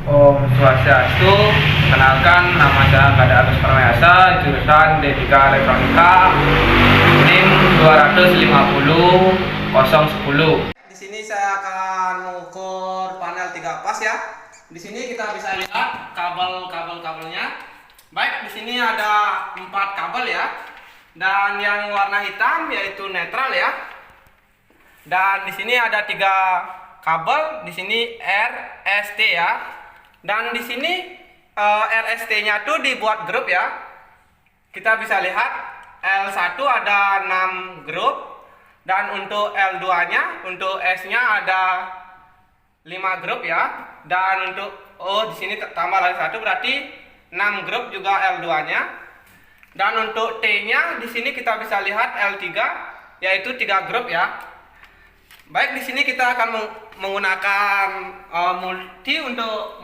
Om Swastiastu, kenalkan nama saya Kada Agus Permayasa, jurusan D3 Elektronika, NIM 250 010. Di sini saya akan mengukur panel 3 pas ya. Di sini kita bisa lihat kabelnya. Baik, di sini ada 4 kabel ya. Dan yang warna hitam yaitu netral ya. Dan di sini ada 3 kabel, di sini R, S, T ya. Dan di sini RST-nya tuh dibuat grup ya. Kita bisa lihat L1 ada 6 grup, dan untuk L2-nya, untuk S-nya ada 5 grup ya. Dan untuk di sini tambah lagi 1, berarti 6 grup juga L2-nya. Dan untuk T-nya di sini kita bisa lihat L3 yaitu 3 grup ya. Baik, di sini kita akan menggunakan multi untuk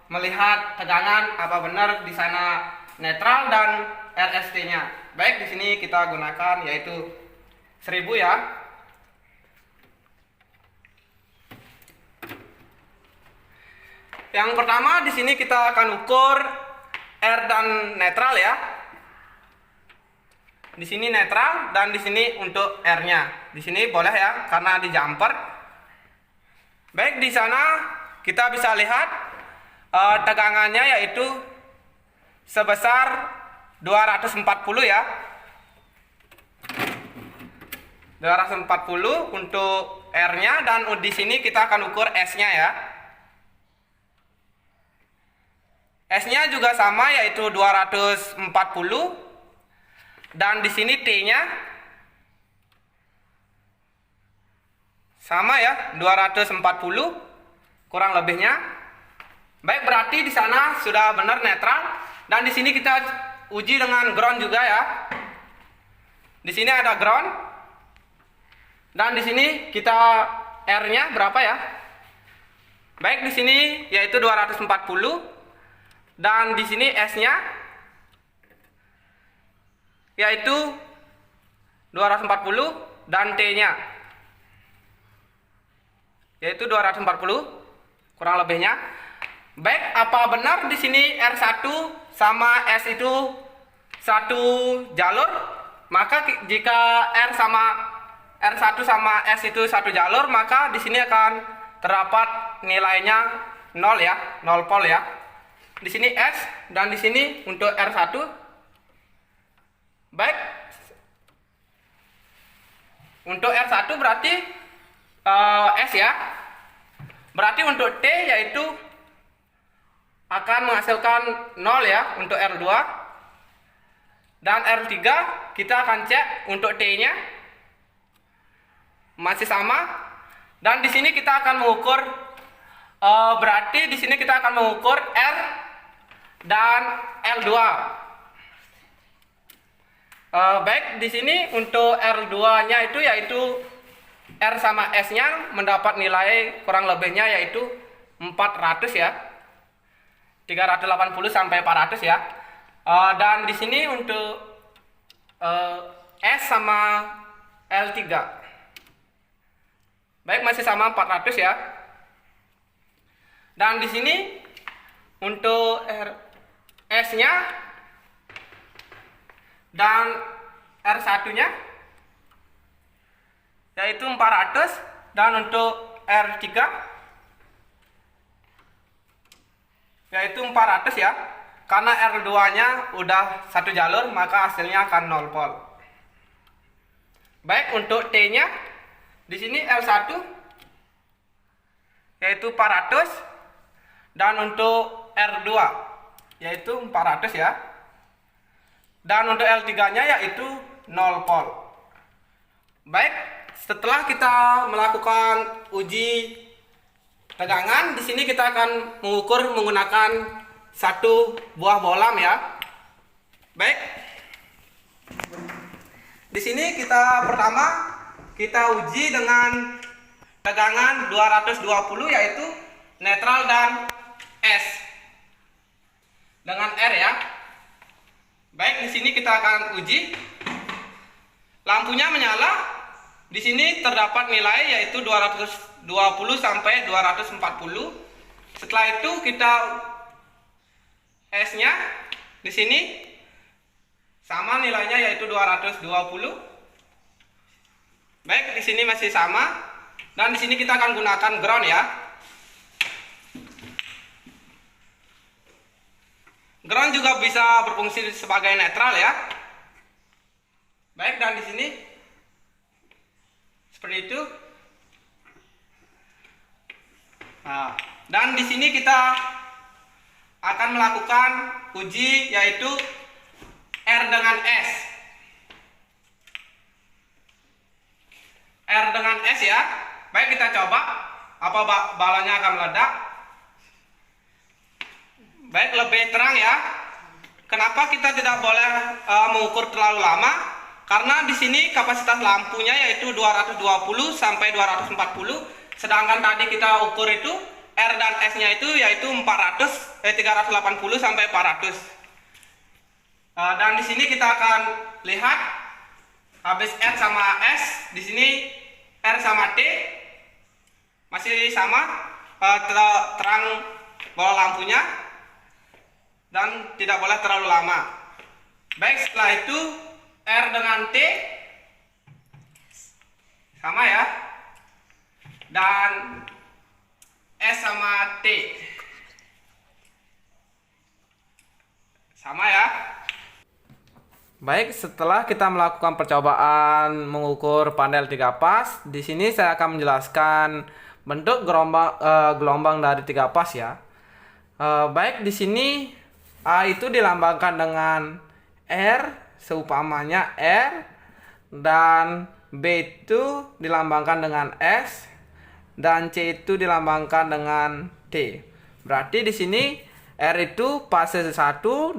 melihat tegangan apa benar di sana netral dan RST-nya. Baik, di sini kita gunakan yaitu 1000 ya. Yang pertama di sini kita akan ukur R dan netral ya. Di sini netral dan di sini untuk R-nya. Di sini boleh ya karena di jumper. Baik, di sana kita bisa lihat tegangannya yaitu sebesar 240 ya. 240 untuk R-nya, dan di sini kita akan ukur S-nya ya. S-nya juga sama yaitu 240. Dan di sini T-nya sama ya, 240 kurang lebihnya. Baik, berarti di sana sudah benar netral. Dan di sini kita uji dengan ground juga ya. Di sini ada ground. Dan di sini kita R-nya berapa ya? Baik, di sini yaitu 240. Dan di sini S-nya yaitu 240, dan T-nya yaitu 240 kurang lebihnya. Baik, apa benar di sini R1 sama S itu satu jalur? Maka jika R1 sama S itu satu jalur, maka di sini akan terdapat nilainya 0 ya, 0 volt ya. Di sini S dan di sini untuk R1. Baik, untuk R1 berarti S ya. Berarti untuk T yaitu akan menghasilkan 0 ya untuk R2. Dan R3 kita akan cek untuk T-nya masih sama. Dan di sini kita akan mengukur berarti di sini kita akan mengukur R dan L2. Baik, di sini untuk R2-nya itu yaitu R sama S-nya mendapat nilai kurang lebihnya yaitu 400 ya. 380 sampai 400 ya. Dan di sini untuk S sama L3. Baik, masih sama 400 ya. Dan di sini untuk S-nya dan R1-nya yaitu 400, dan untuk R3 yaitu 400 ya. Karena R2-nya udah satu jalur, maka hasilnya akan 0 volt. Baik, untuk T-nya di sini L1 yaitu 400, dan untuk R2 yaitu 400 ya. Dan untuk L3-nya yaitu 0 volt. Baik, setelah kita melakukan uji tegangan, di sini kita akan mengukur menggunakan satu buah bohlam ya. Baik. Di sini pertama kita uji dengan tegangan 220 yaitu netral dan S dengan R ya. Baik, di sini kita akan uji. Lampunya menyala. Di sini terdapat nilai yaitu 220 sampai 240. Setelah itu kita S-nya di sini sama nilainya yaitu 220. Baik, di sini masih sama. Dan di sini kita akan gunakan ground ya. Ground juga bisa berfungsi sebagai netral ya. Baik, dan di sini seperti itu. Nah, dan di sini kita akan melakukan uji yaitu R dengan S. R dengan S ya. Baik, kita coba apa balonnya akan meledak. Baik, lebih terang ya. Kenapa kita tidak boleh mengukur terlalu lama? Karena di sini kapasitas lampunya yaitu 220 sampai 240, sedangkan tadi kita ukur itu R dan S-nya itu yaitu 380 sampai 400. Dan di sini kita akan lihat habis R sama S, di sini R sama T masih sama, terang bola lampunya dan tidak boleh terlalu lama. Baik, setelah itu R dengan T sama ya, dan S sama T sama ya. Baik, setelah kita melakukan percobaan mengukur panel 3 pas, di sini saya akan menjelaskan bentuk gelombang dari 3 pas ya. Baik, di sini A itu dilambangkan dengan R, seumpamanya R, dan B itu dilambangkan dengan S, dan C itu dilambangkan dengan T. Berarti di sini R itu fase 1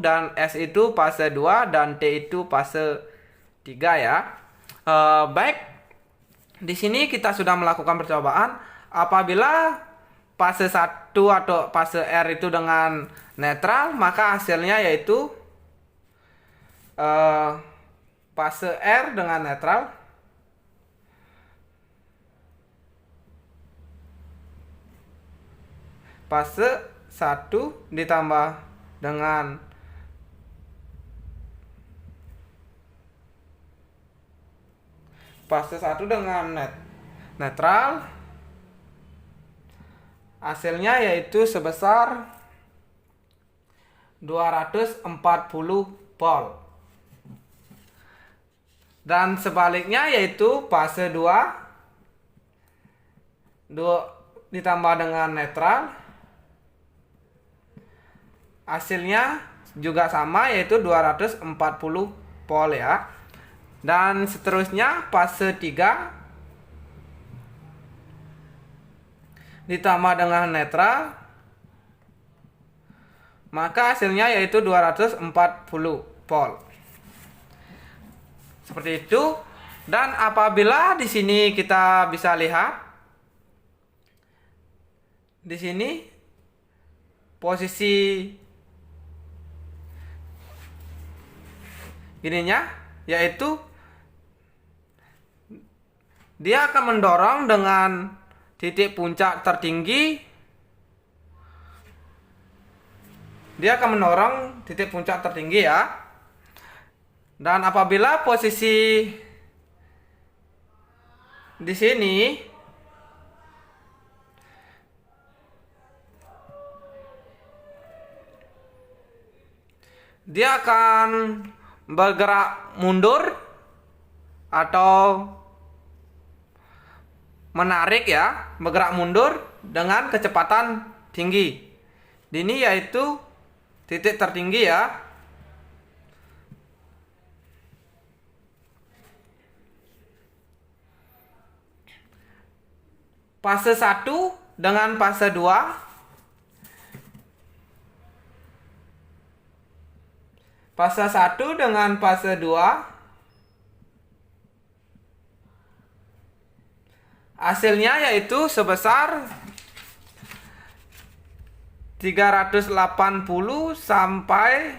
dan S itu fase 2 dan T itu fase 3 ya. Baik, di sini kita sudah melakukan percobaan. Apabila fase 1 atau fase R itu dengan netral, maka hasilnya yaitu fase R dengan netral, fase 1 ditambah dengan fase 1 dengan netral, hasilnya yaitu sebesar 240 volt. Dan sebaliknya yaitu fase 2 ditambah dengan netral, hasilnya juga sama yaitu 240 volt ya. Dan seterusnya fase 3 ditambah dengan netral, maka hasilnya yaitu 240 volt. Seperti itu. Dan apabila di sini kita bisa lihat di sini posisi gininya, yaitu dia akan mendorong dengan titik puncak tertinggi. Dia akan mendorong titik puncak tertinggi ya. Dan apabila posisi di sini dia akan bergerak mundur atau menarik ya, bergerak mundur dengan kecepatan tinggi. Ini yaitu titik tertinggi ya. Fase 1 dengan fase 2. Fase 1 dengan fase 2, hasilnya yaitu sebesar 380 sampai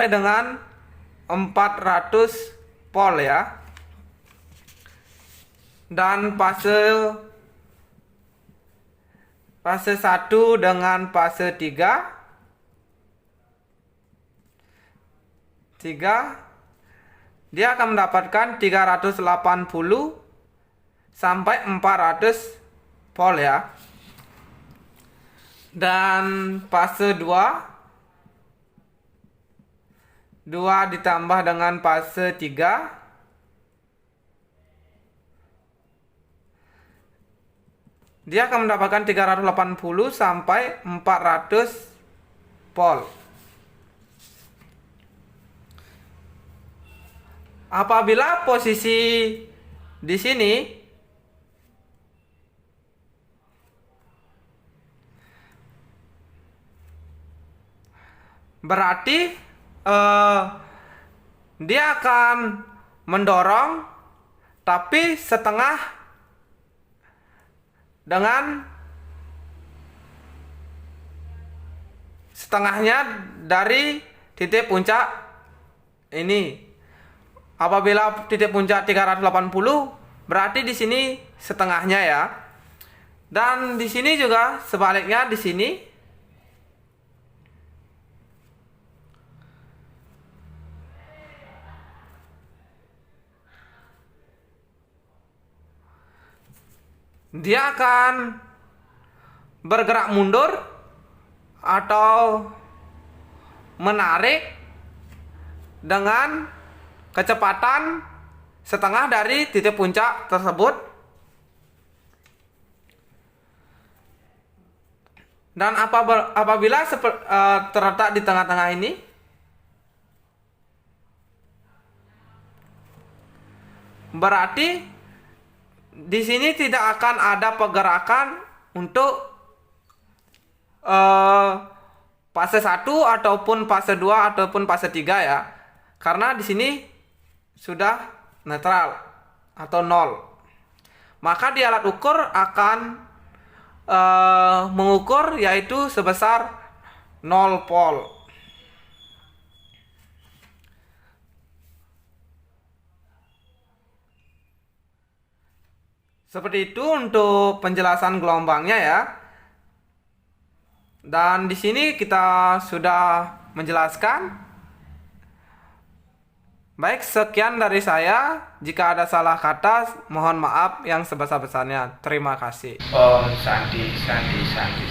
dengan 400 volt ya. Dan fase fase 1 dengan fase 3. Dia akan mendapatkan 380 sampai 400 volt ya. Dan fase 2 ditambah dengan fase 3, dia akan mendapatkan 380 sampai 400 volt. Apabila posisi di sini berarti dia akan mendorong tapi setengah dengan setengahnya dari titik puncak ini. Apabila titik puncak 380, berarti di sini setengahnya ya. Dan di sini juga sebaliknya di sini. Dia akan bergerak mundur atau menarik dengan kecepatan setengah dari titik puncak tersebut. Dan apabila terletak di tengah-tengah ini, berarti di sini tidak akan ada pergerakan untuk fase 1 ataupun fase 2 ataupun fase 3 ya. Karena di sini sudah netral atau nol. Maka di alat ukur akan mengukur yaitu sebesar 0 volt. Seperti itu untuk penjelasan gelombangnya ya. Dan di sini kita sudah menjelaskan. Baik, sekian dari saya. Jika ada salah kata, mohon maaf yang sebesar-besarnya. Terima kasih. Om Santi Santi Santi.